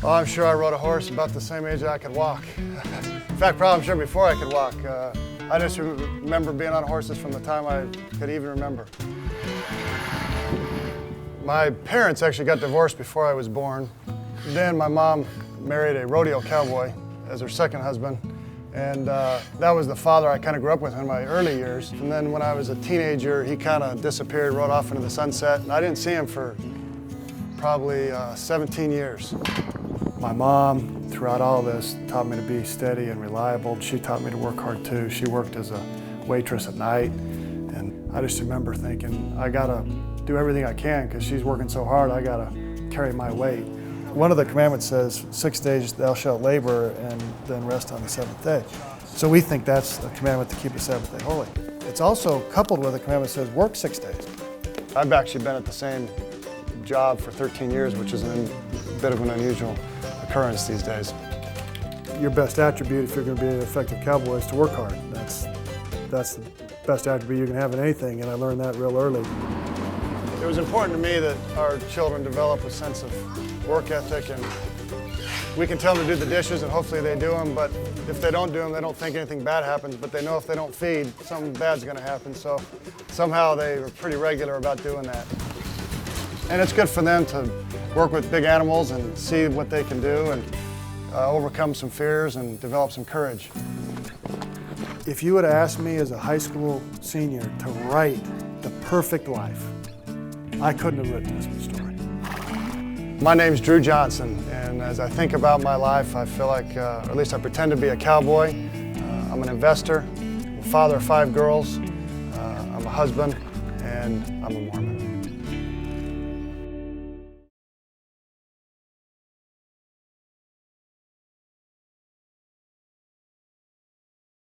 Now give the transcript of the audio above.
Oh, I'm sure I rode a horse about the same age that I could walk. In fact, probably I'm sure before I could walk. I just remember being on horses from the time I could even remember. My parents actually got divorced before I was born. Then my mom married a rodeo cowboy as her second husband. And that was the father I kind of grew up with in my early years. And then when I was a teenager, he kind of disappeared, rode off into the sunset. And I didn't see him for probably 17 years. My mom, throughout all this, taught me to be steady and reliable. She taught me to work hard too. She worked as a waitress at night. And I just remember thinking, I gotta do everything I can because she's working so hard, I gotta carry my weight. One of the commandments says, 6 days thou shalt labor and then rest on the seventh day. So we think that's a commandment to keep the Sabbath day holy. It's also coupled with a commandment that says, work 6 days. I've actually been at the same job for 13 years, which is a bit of an unusual occurrence these days. Your best attribute if you're going to be an effective cowboy is to work hard. That's the best attribute you can have in anything, and I learned that real early. It was important to me that our children develop a sense of work ethic, and we can tell them to do the dishes and hopefully they do them, but if they don't do them, they don't think anything bad happens, but they know if they don't feed, something bad's going to happen, so somehow they are pretty regular about doing that. And it's good for them to work with big animals and see what they can do and overcome some fears and develop some courage. If you would have asked me as a high school senior to write the perfect life, I couldn't have written this story. My name's Drew Johnson, and as I think about my life, I feel like, or at least I pretend to be a cowboy. I'm an investor, I'm a father of 5 girls, I'm a husband, and I'm a Mormon.